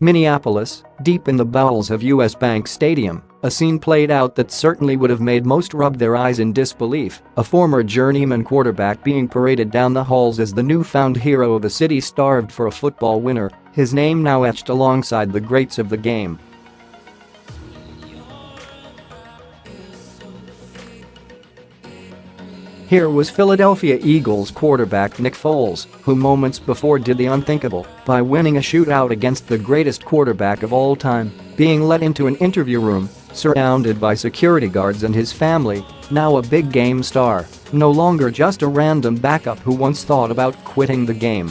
Minneapolis, deep in the bowels of US Bank Stadium, a scene played out that certainly would have made most rub their eyes in disbelief, a former journeyman quarterback being paraded down the halls as the newfound hero of a city starved for a football winner, his name now etched alongside the greats of the game. Here was Philadelphia Eagles quarterback Nick Foles, who moments before did the unthinkable by winning a shootout against the greatest quarterback of all time, being let into an interview room, surrounded by security guards and his family, now a big game star, no longer just a random backup who once thought about quitting the game.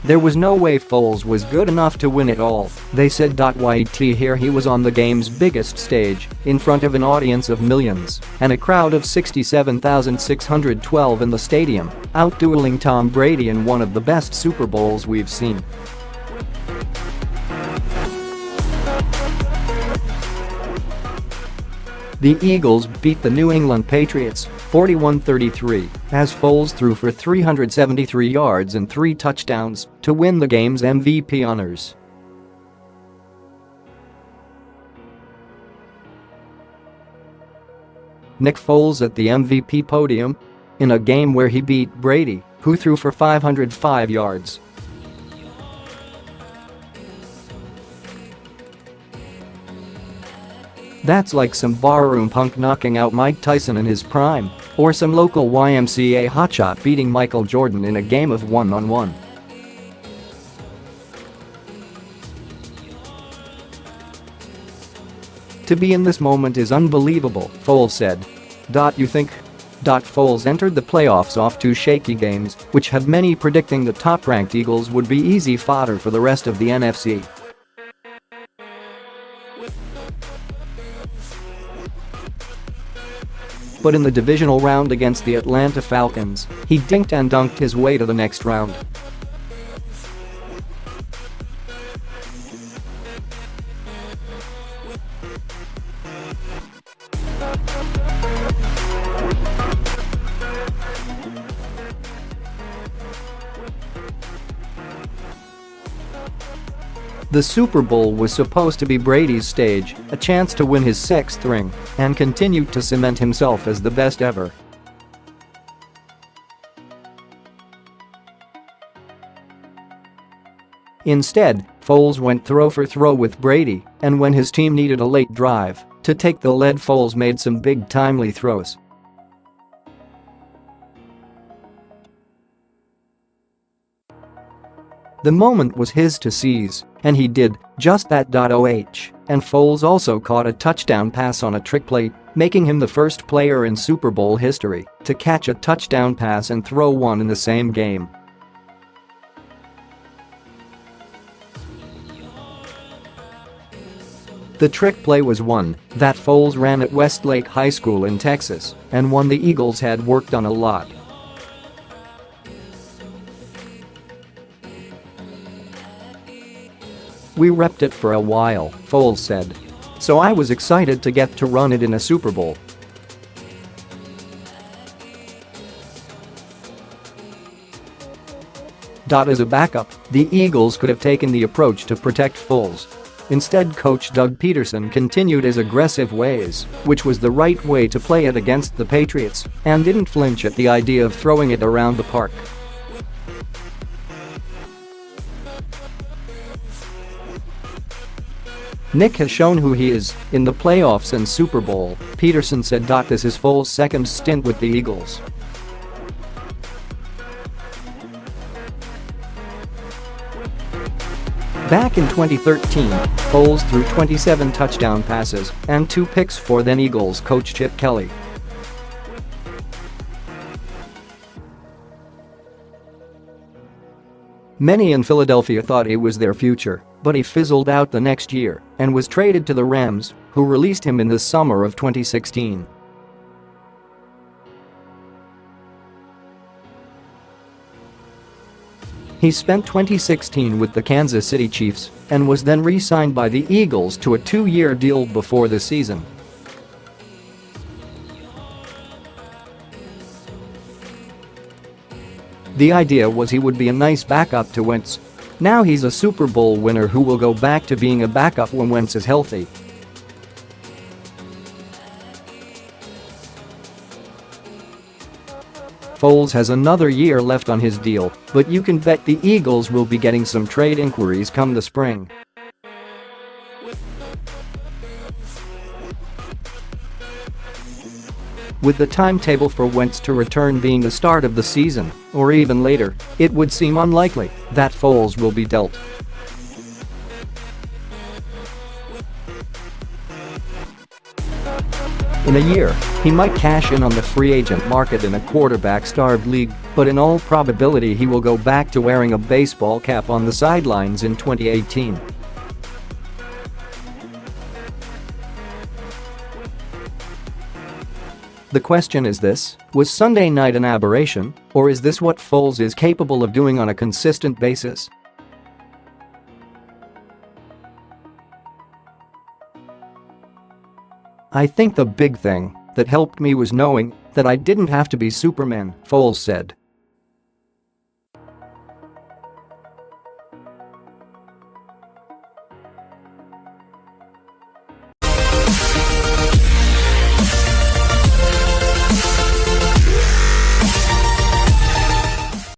There was no way Foles was good enough to win it all, they said.Yet. Here he was on the game's biggest stage, in front of an audience of millions, and a crowd of 67,612 in the stadium, outdueling Tom Brady in one of the best Super Bowls we've seen. The Eagles beat the New England Patriots 41-33 as Foles threw for 373 yards and 3 touchdowns to win the game's MVP honors. Nick Foles at the MVP podium in a game where he beat Brady, who threw for 505 yards. That's like some barroom punk knocking out Mike Tyson in his prime, or some local YMCA hotshot beating Michael Jordan in a game of one-on-one. To be in this moment is unbelievable, Foles said. You think? Foles entered the playoffs off 2 shaky games, which had many predicting the top-ranked Eagles would be easy fodder for the rest of the NFC. But in the divisional round against the Atlanta Falcons, he dinked-and-dunked his way to the next round. The Super Bowl was supposed to be Brady's stage, a chance to win his 6th ring, and continue to cement himself as the best ever. Instead, Foles went throw for throw with Brady, and when his team needed a late drive to take the lead, Foles made some big timely throws. The moment was his to seize, and he did just that.Oh, and Foles also caught a touchdown pass on a trick play, making him the first player in Super Bowl history to catch a touchdown pass and throw one in the same game. The trick play was one that Foles ran at Westlake High School in Texas, and one the Eagles had worked on a lot. "We repped it for a while," Foles said. "So I was excited to get to run it in a Super Bowl." As a backup, the Eagles could have taken the approach to protect Foles. Instead, coach Doug Pederson continued his aggressive ways, which was the right way to play it against the Patriots, and didn't flinch at the idea of throwing it around the park. "Nick has shown who he is in the playoffs and Super Bowl," Pederson said. This is Foles' second stint with the Eagles. Back in 2013, Foles threw 27 touchdown passes and 2 picks for then Eagles coach Chip Kelly. Many in Philadelphia thought it was their future, but he fizzled out the next year and was traded to the Rams, who released him in the summer of 2016. He spent 2016 with the Kansas City Chiefs and was then re-signed by the Eagles to a 2-year deal before the season. The idea was he would be a nice backup to Wentz. Now he's a Super Bowl winner who will go back to being a backup when Wentz is healthy. Foles has another year left on his deal, but you can bet the Eagles will be getting some trade inquiries come the spring. With the timetable for Wentz to return being the start of the season, or even later, it would seem unlikely that Foles will be dealt. In a year, he might cash in on the free agent market in a quarterback-starved league, but in all probability he will go back to wearing a baseball cap on the sidelines in 2018. The question is this: was Sunday night an aberration, or is this what Foles is capable of doing on a consistent basis? "I think the big thing that helped me was knowing that I didn't have to be Superman," Foles said.